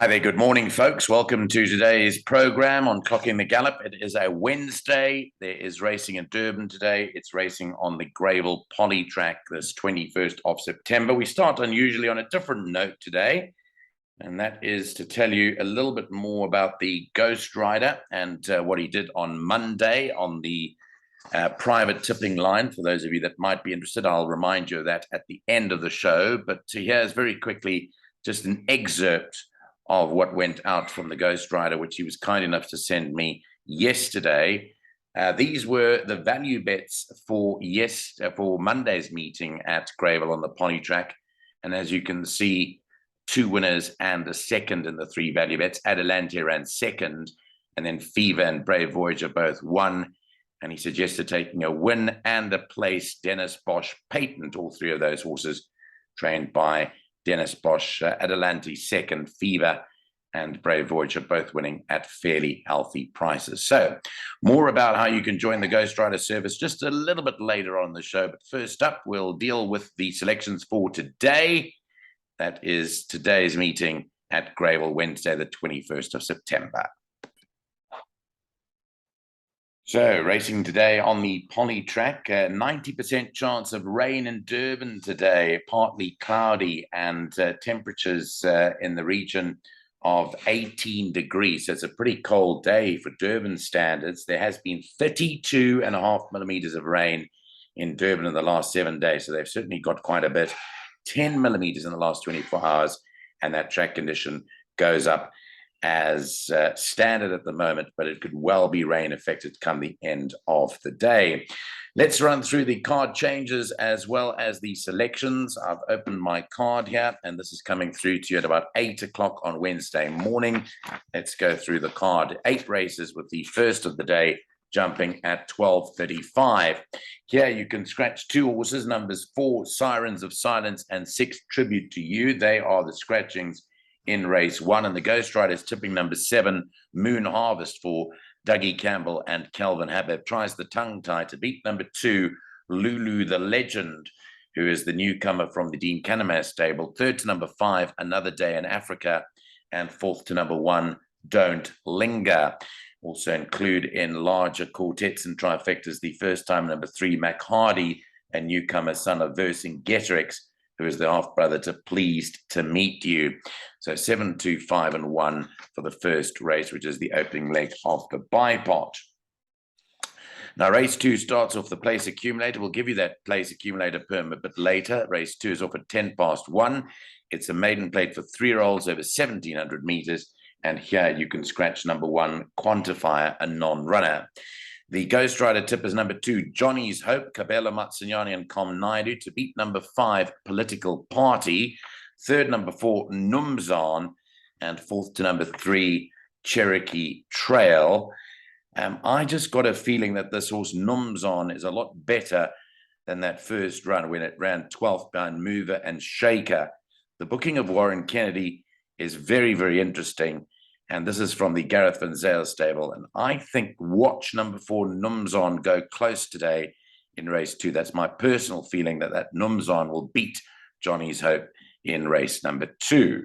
Hi there, good morning, folks. Welcome to today's program on Clocking the Gallop. It is a Wednesday. There is racing in Durban today. It's racing on the Greyville Polytrack this 21st of September. We start unusually on a different note today, and that is to tell you a little bit more about the Ghostryder and what he did on Monday on the private tipping line. For those of you that might be interested, I'll remind you of that at the end of the show. But here's very quickly just an excerpt of what went out from the Ghostryder, which he was kind enough to send me yesterday. These were the value bets for Monday's meeting at Greyville on the Polytrack. And as you can see, two winners and a second in the three value bets. Adelante ran second, and then Fever and Brave Voyager both won. And he suggested taking a win and a place, Dennis Bosch Patent, all three of those horses trained by Dennis Bosch. Adelante second, Fever and Brave Voyager both winning at fairly healthy prices. So more about how you can join the Ghostryder service just a little bit later on in the show. But first up, we'll deal with the selections for today. That is today's meeting at Greyville, Wednesday, the 21st of September. So, racing today on the Polytrack, 90% chance of rain in Durban today, partly cloudy, and temperatures in the region of 18 degrees. So it's a pretty cold day for Durban standards. There has been 32.5 millimeters of rain in Durban in the last 7 days. So they've certainly got quite a bit. 10 millimeters in the last 24 hours, and that track condition goes up as standard at the moment, but it could well be rain affected come the end of the day. Let's run through the card changes as well as the selections. I've opened my card here, and this is coming through to you at about 8 o'clock on Wednesday morning. Let's go through the card. 8 races with the first of the day jumping at 12:35. Here you can scratch 2 horses, numbers 4, Sirens of Silence, and 6, Tribute to You. They are the scratchings in race 1, and the Ghostryder is tipping number 7, Moon Harvest, for Dougie Campbell and Kelvin Habib. Tries the tongue tie to beat number 2, Lulu the Legend, who is the newcomer from the Dean Canamere stable. Third to number 5, Another Day in Africa, and fourth to number 1, Don't Linger. Also include in larger quartets and trifectas the first time number 3, Mac Hardy, a newcomer son of Vercingetorix, who is the half-brother to Pleased to Meet You. So 7, 2, 5, and 1 for the first race, which is the opening leg of the bipod. Now, race 2 starts off the place accumulator. We'll give you that place accumulator perm a bit later. Race 2 is off at 1:10 It's a maiden plate for 3-year-olds over 1,700 meters. And here you can scratch number 1, Quantifier, a non-runner. The Ghostryder tip is number 2, Johnny's Hope, Kabelo Matsinyani and Com Naidu, to beat number 5, Political Party. Third, number 4, Numzan, and fourth to number 3, Cherokee Trail. I just got a feeling that this horse Numzan is a lot better than that first run when it ran 12th behind Mover and Shaker. The booking of Warren Kennedy is very, very interesting. And this is from the Gareth Van Zyl stable. And I think watch number 4, Numzan, go close today in race 2. That's my personal feeling, that Numzan will beat Johnny's Hope in race number 2.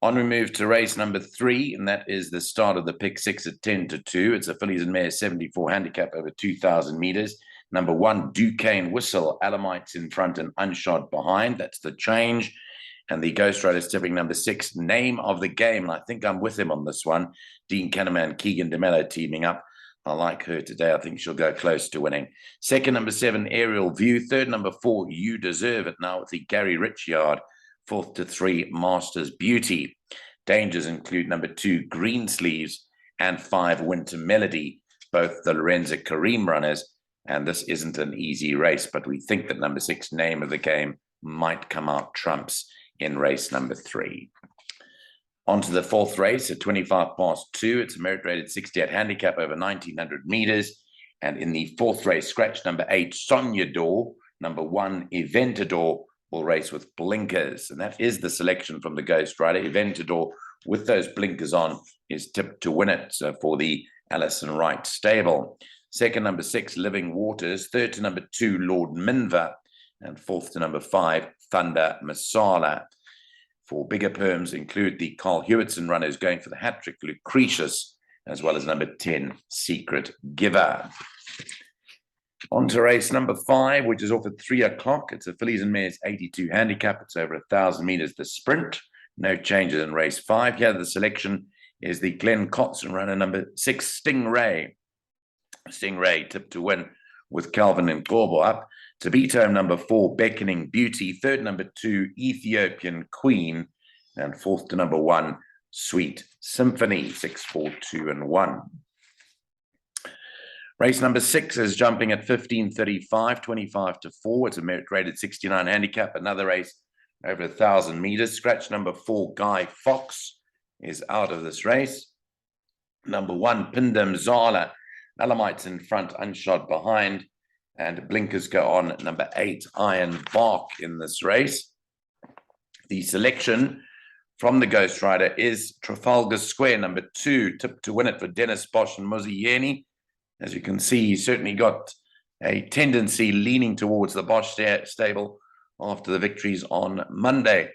On we move to race number 3, and that is the start of the pick 6 at 10-2. It's a fillies and mares 74 handicap over 2,000 meters. Number 1, Duquesne Whistle, Alamites in front and Unshod behind. That's the change. And the Ghostryder is tipping number 6, Name of the Game. And I think I'm with him on this one. Dean Canamere and Keegan DeMello teaming up. I like her today. I think she'll go close to winning. Second, number 7, Aerial View. Third, number 4, You Deserve It, now with the Gary Rich yard. Fourth to 3, Master's Beauty. Dangers include number 2, Green Sleeves, and 5, Winter Melody, both the Lorenzo Kareem runners. And this isn't an easy race, but we think that number 6, Name of the Game, might come out trumps in race number 3. On to the fourth race at 2:25. It's a merit rated 68 handicap over 1,900 meters. And in the fourth race, scratch number 8, Sonyador, number 1, Eventador, will race with blinkers. And that is the selection from the Ghostryder. Eventador, with those blinkers on, is tipped to win it for the Alison Wright stable. Second, number 6, Living Waters. Third to number 2, Lord Minver. And fourth to number 5, Thunder Masala. For bigger perms include the Carl Hewitson runners going for the hat-trick, Lucretius, as well as number 10, Secret Giver. On to race number 5, which is off at 3 o'clock. It's a fillies and mares 82 handicap. It's over 1,000 meters, the sprint. No changes in race 5. Here, the selection is the Glenn Cotson runner, number 6, Stingray. Stingray tipped to win with Calvin and Corbo up. To beat home, number 4, Beckoning Beauty. Third, number 2, Ethiopian Queen. And fourth to number 1, Sweet Symphony, 6, 4, 2, and 1. Race number 6 is jumping at 15:35, 25 to 4. It's a merit rated 69 handicap. Another race over 1,000 meters. Scratch number 4, Guy Fox, is out of this race. Number 1, Pindam Zala. Alamites in front, unshod behind. And blinkers go on. Number 8, Iron Bark in this race. The selection from the Ghostryder is Trafalgar Square, number 2, tipped to win it for Dennis Bosch and Muzieni. As you can see, he's certainly got a tendency leaning towards the Bosch stable after the victories on Monday.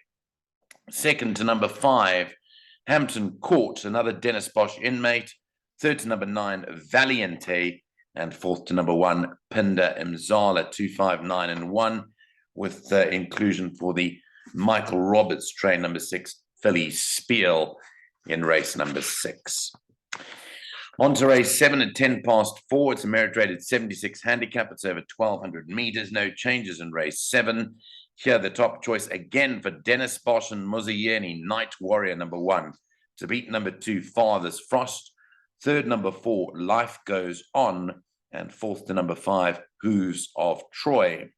Second to number 5, Hampton Court, another Dennis Bosch inmate. Third to number 9, Valiente. And fourth to number 1, Pinda Imzala, 2, 5, 9, and 1, with inclusion for the Michael Roberts train, number 6, Philly Spiel, in race number 6. On to race 7 at 10 past 4. It's a merit rated 76 handicap. It's over 1,200 meters. No changes in race 7. Here, the top choice again for Dennis Bosch and Muzieni, Night Warrior, number 1. To beat number 2, Father's Frost. Third, number 4, Life Goes On. And fourth to number 5, Who's of Troy.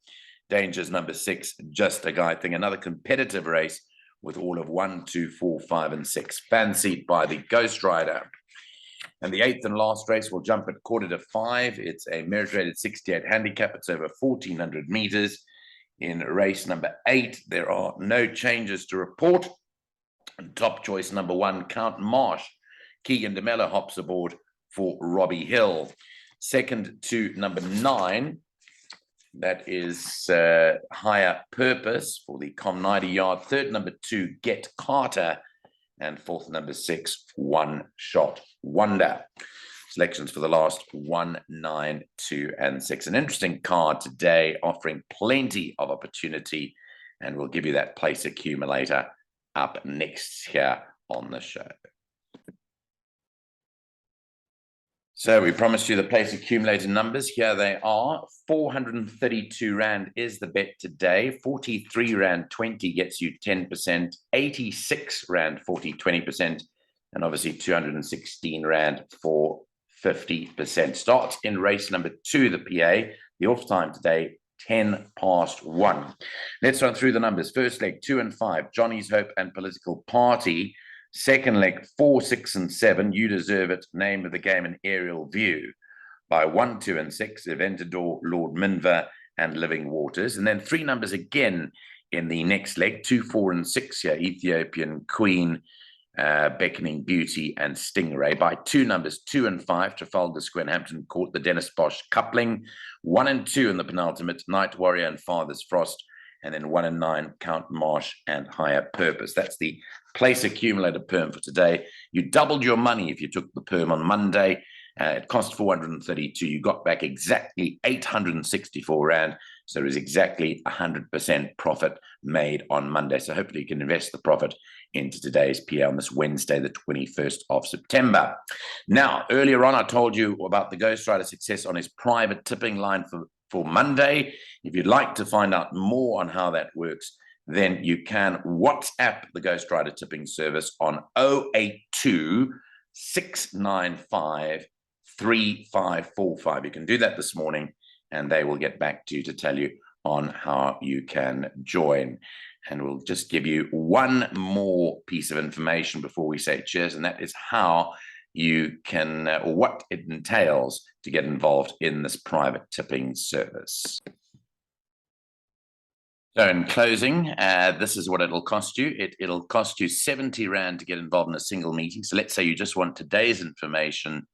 Dangers number 6, Just a Guy Thing. Another competitive race with all of 1, 2, 4, 5, and 6. Fancied by the Ghostryder. And the 8th and last race will jump at 4:45. It's a merit rated 68 handicap. It's over 1,400 meters. In race number 8, there are no changes to report. And top choice number 1, Count Marsh. Keegan DeMello hops aboard for Robbie Hill. Second to number 9, that is Higher Purpose for the Com 90 yard. Third, number 2, Get Carter. And fourth, number 6, One Shot Wonder. Selections for the last 1, 9, 2, and 6. An interesting card today, offering plenty of opportunity. And we'll give you that place accumulator up next here on the show. So we promised you the place accumulator numbers. Here they are. 432 Rand is the bet today. 43 Rand 20 gets you 10%. 86 Rand 40, 20%. And obviously 216 Rand for 50%. Starts in race number 2, the PA. The off time today, 10 past 1. Let's run through the numbers. First leg, 2 and 5, Johnny's Hope and Political Party. Second leg, 4, 6, and 7, You Deserve It, Name of the Game, and Aerial View. By 1, 2, and 6, Aventador, Lord Minver, and Living Waters. And then 3 numbers again in the next leg, 2, 4, and 6 here, Ethiopian Queen, Beckoning Beauty, and Stingray. By 2 numbers, 2 and 5, Trafalgar Square and Hampton Court, the Dennis Bosch coupling. 1 and 2 in the penultimate, Night Warrior and Father's Frost. And then 1 and 9, Count Marsh and Higher Purpose. That's the place accumulator perm for today. You doubled your money if you took the perm on Monday. It cost 432. You got back exactly 864 Rand. So it was exactly 100% profit made on Monday. So hopefully you can invest the profit into today's PA on this Wednesday, the 21st of September. Now, earlier on, I told you about the Ghostryder success on his private tipping line for Monday. If you'd like to find out more on how that works, then you can WhatsApp the Ghostryder tipping service on 082 695 3545. You can do that this morning, and they will get back to you to tell you on how you can join. And we'll just give you one more piece of information before we say cheers, and that is how you can, or what it entails to get involved in this private tipping service. So in closing, this is what it'll cost you. It'll cost you 70 Rand to get involved in a single meeting. So let's say you just want today's information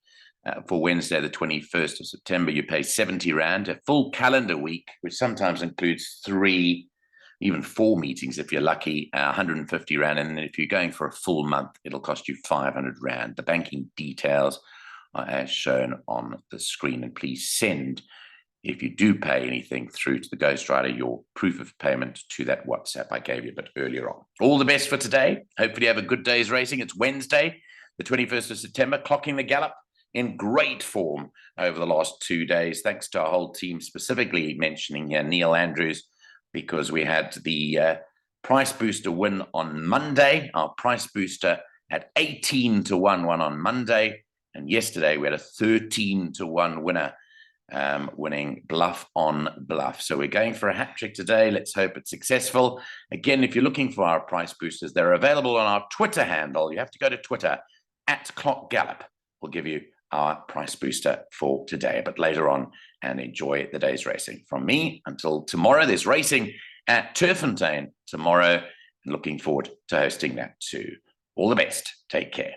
for Wednesday, the 21st of September. You pay 70 Rand, a full calendar week, which sometimes includes 3 even 4 meetings if you're lucky, 150 Rand. And then if you're going for a full month, it'll cost you 500 Rand. The banking details are as shown on the screen. And please send, if you do pay anything through to the Ghostryder, your proof of payment to that WhatsApp I gave you a bit earlier on. All the best for today. Hopefully you have a good day's racing. It's Wednesday, the 21st of September, clocking the gallop in great form over the last 2 days. Thanks to our whole team, specifically mentioning here Neil Andrews, because we had the price booster win on Monday. Our price booster had 18 to 1 won on Monday. And yesterday we had a 13 to 1 winner, winning bluff on bluff. So we're going for a hat trick today. Let's hope it's successful. Again, if you're looking for our price boosters, they're available on our Twitter handle. You have to go to Twitter @ClockGallop. We'll give you our price booster for today, but later on, and enjoy the day's racing. From me until tomorrow, there's racing at Turffontein tomorrow, and looking forward to hosting that too. All the best. Take care.